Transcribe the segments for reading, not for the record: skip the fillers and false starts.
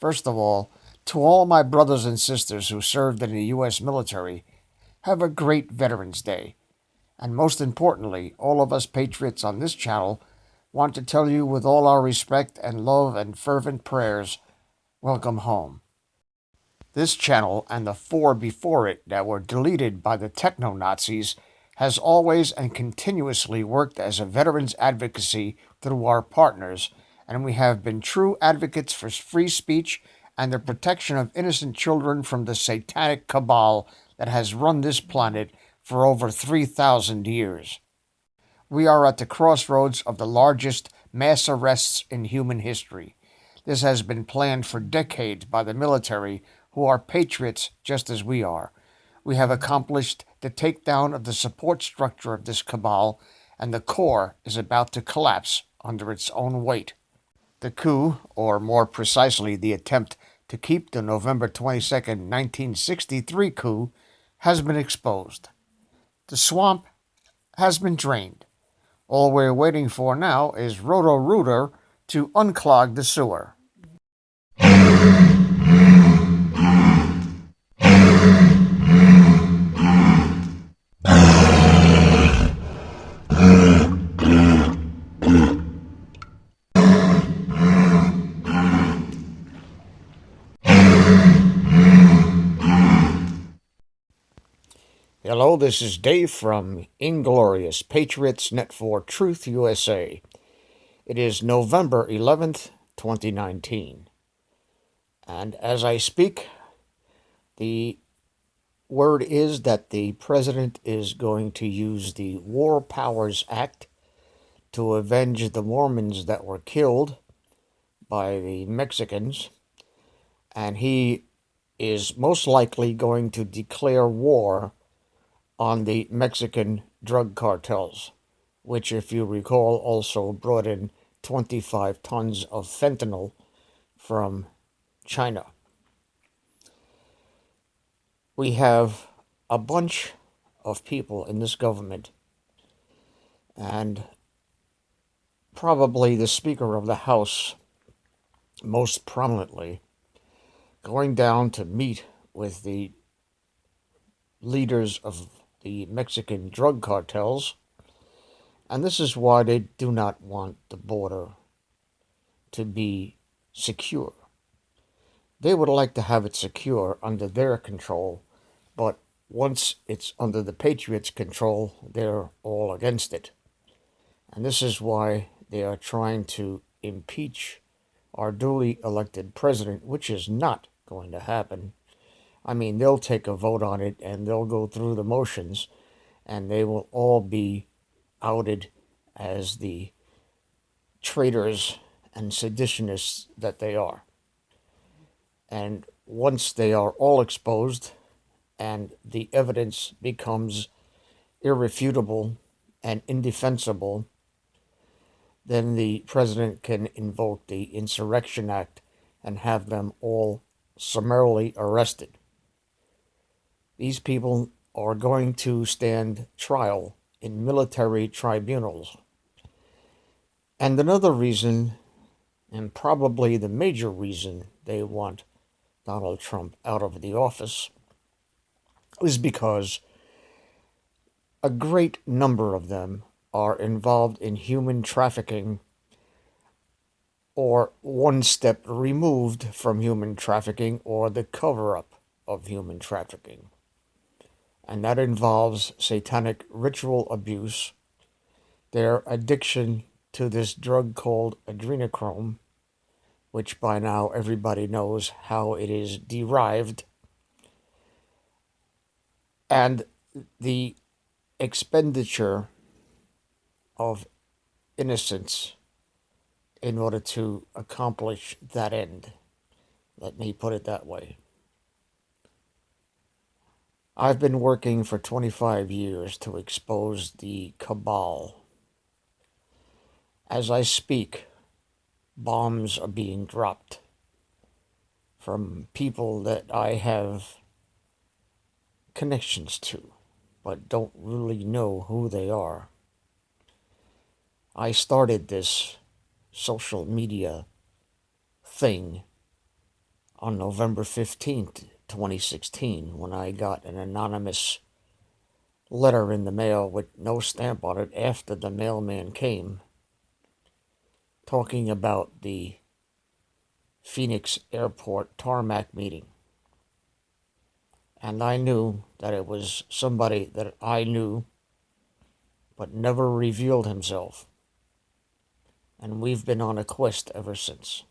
First of all, to all my brothers and sisters who served in the U.S. military, have a great Veterans Day. And most importantly, all of us Patriots on this channel want to tell you with all our respect and love and fervent prayers, welcome home. This channel and the four before it that were deleted by the techno-Nazis has always and continuously worked as a veterans advocacy through our partners, and we have been true advocates for free speech and the protection of innocent children from the satanic cabal that has run this planet for over 3,000 years. We are at the crossroads of the largest mass arrests in human history. This has been planned for decades by the military, who are patriots just as we are. We have accomplished the takedown of the support structure of this cabal, and the core is about to collapse under its own weight. The coup, or more precisely the attempt to keep the November 22nd, 1963 coup, has been exposed. The swamp has been drained. All we're waiting for now is Roto-Rooter to unclog the sewer. Hello, this is Dave from Inglorious Patriots Net for Truth USA. It is November 11th, 2019. And as I speak, the word is that the president is going to use the War Powers Act to avenge the Mormons that were killed by the Mexicans, and he is most likely going to declare war on the Mexican drug cartels, which, if you recall, also brought in 25 tons of fentanyl from China. We have a bunch of people in this government, and probably the Speaker of the House most prominently, going down to meet with the leaders of the Mexican drug cartels, and this is why they do not want the border to be secure. They would like to have it secure under their control, but once it's under the Patriots' control, they're all against it. And this is why they are trying to impeach our duly elected president, which is not going to happen. I mean, they'll take a vote on it, and they'll go through the motions, and they will all be outed as the traitors and seditionists that they are. And once they are all exposed, and the evidence becomes irrefutable and indefensible, then the president can invoke the Insurrection Act and have them all summarily arrested. These people are going to stand trial in military tribunals. And another reason, and probably the major reason they want Donald Trump out of the office, is because a great number of them are involved in human trafficking, or one step removed from human trafficking, or the cover-up of human trafficking. And that involves satanic ritual abuse, their addiction to this drug called adrenochrome, which by now everybody knows how it is derived, and the expenditure of innocence in order to accomplish that end. Let me put it that way. I've been working for 25 years to expose the cabal. As I speak, bombs are being dropped from people that I have connections to, but don't really know who they are. I started this social media thing on November 15th, 2016, when I got an anonymous letter in the mail with no stamp on it after the mailman came, talking about the Phoenix Airport tarmac meeting. And I knew that it was somebody that I knew but never revealed himself. And we've been on a quest ever since.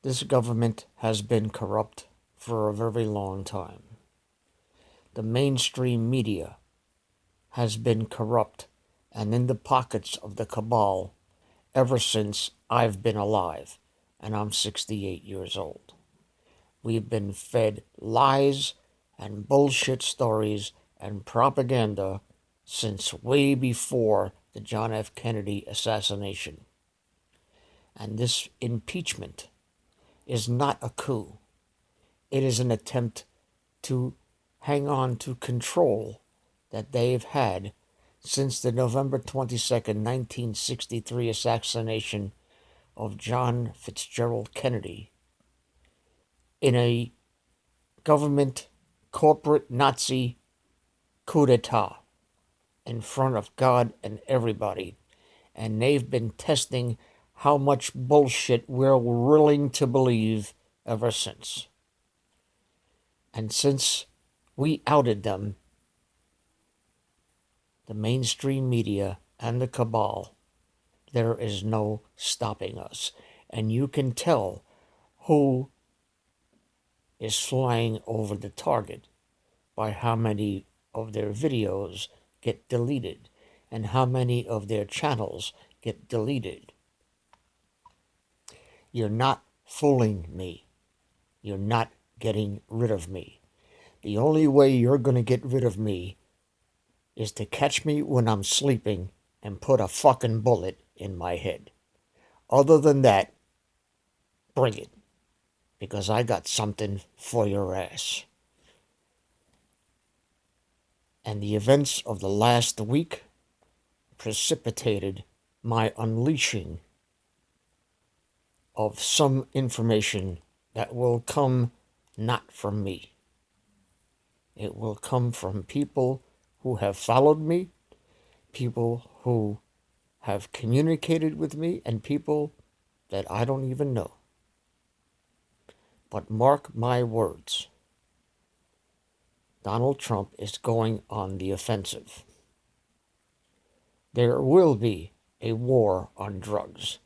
This government has been corrupt for a very long time. The mainstream media has been corrupt and in the pockets of the cabal ever since I've been alive, and I'm 68 years old. We've been fed lies and bullshit stories and propaganda since way before the John F. Kennedy assassination. And this impeachment is not a coup. It is an attempt to hang on to control that they've had since the November 22nd, 1963 assassination of John Fitzgerald Kennedy in a government corporate Nazi coup d'etat in front of God and everybody. And they've been testing how much bullshit we're willing to believe ever since. And since we outed them, the mainstream media and the cabal, there is no stopping us. And you can tell who is flying over the target by how many of their videos get deleted and how many of their channels get deleted. You're not fooling me. You're not getting rid of me. The only way you're going to get rid of me is to catch me when I'm sleeping and put a fucking bullet in my head. Other than that, bring it. Because I got something for your ass. And the events of the last week precipitated my unleashing of some information that will come not from me. It will come from people who have followed me, people who have communicated with me, and people that I don't even know. But mark my words, Donald Trump is going on the offensive. There will be a war on drugs,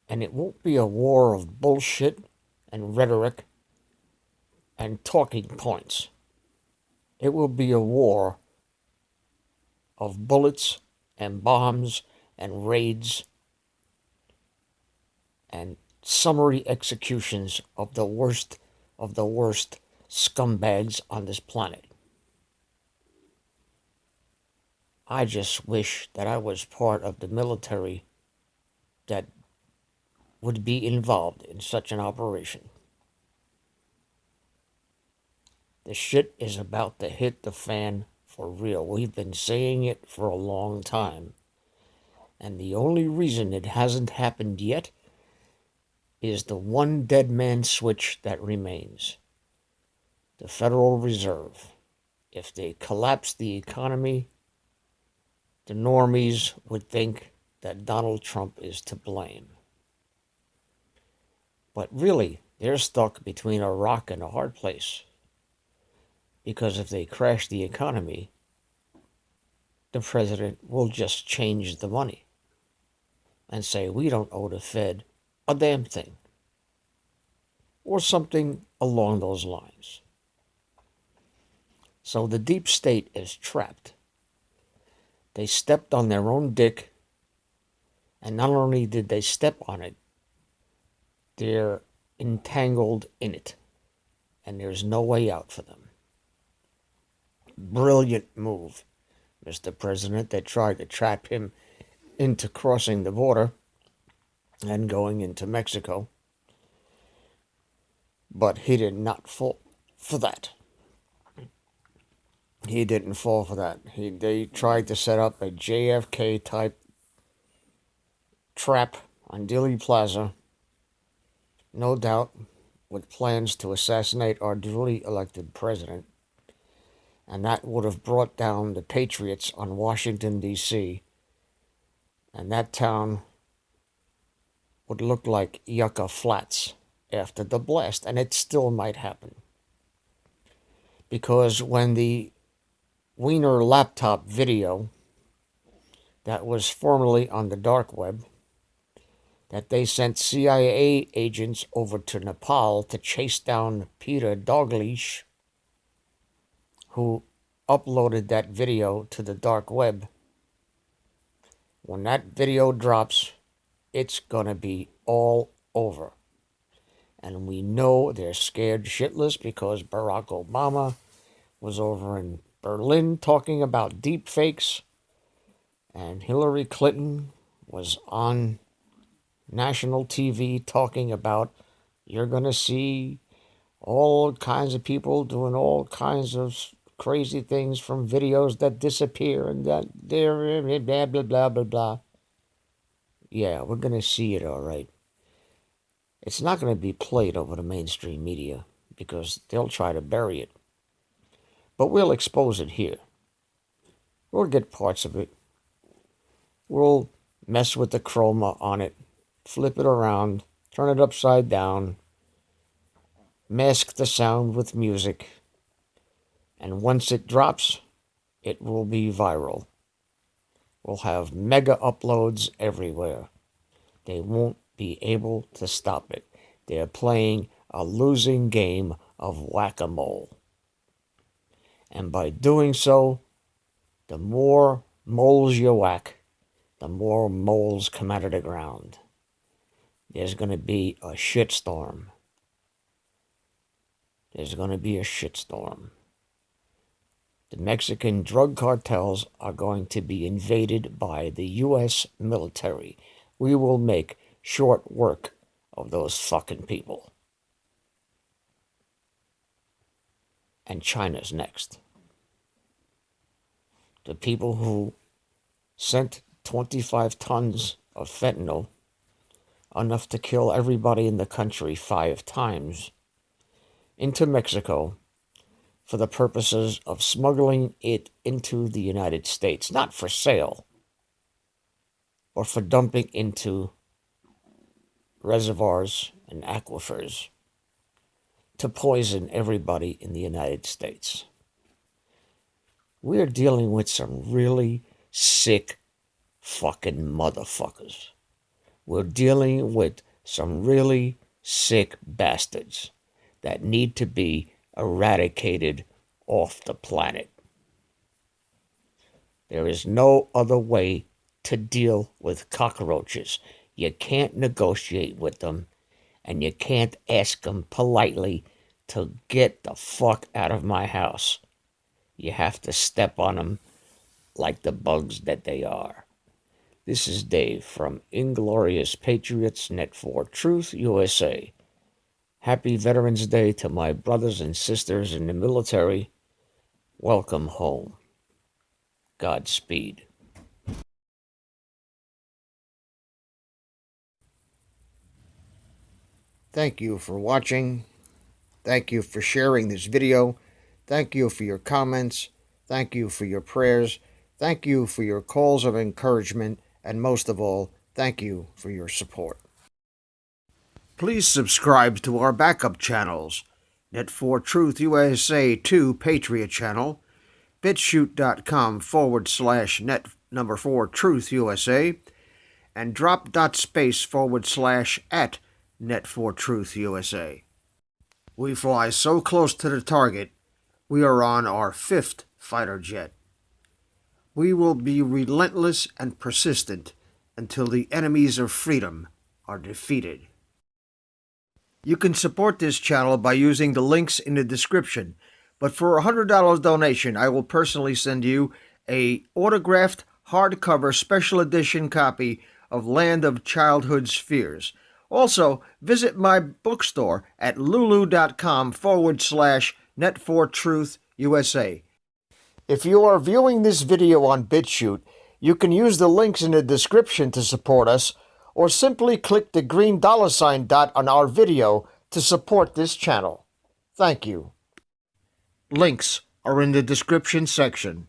and it won't be a war of bullshit and rhetoric and talking points. It will be a war of bullets and bombs and raids and summary executions of the worst scumbags on this planet. I just wish that I was part of the military that would be involved in such an operation. The shit is about to hit the fan for real. We've been saying it for a long time. And the only reason it hasn't happened yet is the one dead man switch that remains. The Federal Reserve. If they collapse the economy, the normies would think that Donald Trump is to blame. But really, they're stuck between a rock and a hard place. Because if they crash the economy, the president will just change the money and say, we don't owe the Fed a damn thing. Or something along those lines. So the deep state is trapped. They stepped on their own dick, and not only did they step on it, they're entangled in it, and there's no way out for them. Brilliant move, Mr. President. They tried to trap him into crossing the border and going into Mexico, but he did not fall for that. He didn't fall for that. They tried to set up a JFK-type trap on Dealey Plaza no doubt with plans to assassinate our duly elected president, and that would have brought down the Patriots on Washington, D.C., and that town would look like Yucca Flats after the blast, and it still might happen. Because when the Wiener laptop video that was formerly on the dark web, that they sent CIA agents over to Nepal to chase down Peter Dalglish, who uploaded that video to the dark web. When that video drops, it's gonna be all over. And we know they're scared shitless because Barack Obama was over in Berlin talking about deep fakes, and Hillary Clinton was on national TV talking about you're going to see all kinds of people doing all kinds of crazy things from videos that disappear and that they're blah, blah, blah, blah, blah. Yeah, we're going to see it all right. It's not going to be played over the mainstream media because they'll try to bury it. But we'll expose it here. We'll get parts of it. We'll mess with the chroma on it, flip it around, turn it upside down, mask the sound with music, and once it drops, it will be viral. We'll have mega uploads everywhere. They won't be able to stop it. They're playing a losing game of whack-a-mole. And by doing so, the more moles you whack, the more moles come out of the ground. There's going to be a shitstorm. There's going to be a shitstorm. The Mexican drug cartels are going to be invaded by the U.S. military. We will make short work of those fucking people. And China's next. The people who sent 25 tons of fentanyl, enough to kill everybody in the country 5 times, into Mexico for the purposes of smuggling it into the United States, not for sale, or for dumping into reservoirs and aquifers to poison everybody in the United States. We're dealing with some really sick fucking motherfuckers. We're dealing with some really sick bastards that need to be eradicated off the planet. There is no other way to deal with cockroaches. You can't negotiate with them, and you can't ask them politely to get the fuck out of my house. You have to step on them like the bugs that they are. This is Dave from Inglorious Patriots Net for Truth USA. Happy Veterans Day to my brothers and sisters in the military. Welcome home. Godspeed. Thank you for watching. Thank you for sharing this video. Thank you for your comments. Thank you for your prayers. Thank you for your calls of encouragement. And most of all, thank you for your support. Please subscribe to our backup channels. Net for Truth USA 2 Patriot channel, bitshoot.com/net4truth USA, and drop.space/@net4truth USA. We fly so close to the target, we are on our 5th fighter jet. We will be relentless and persistent until the enemies of freedom are defeated. You can support this channel by using the links in the description, but for a $100 donation, I will personally send you a autographed hardcover special edition copy of Land of Childhood's Fears. Also, visit my bookstore at lulu.com/net4truth USA. If you are viewing this video on BitChute, you can use the links in the description to support us, or simply click the green $ dot on our video to support this channel. Thank you. Links are in the description section.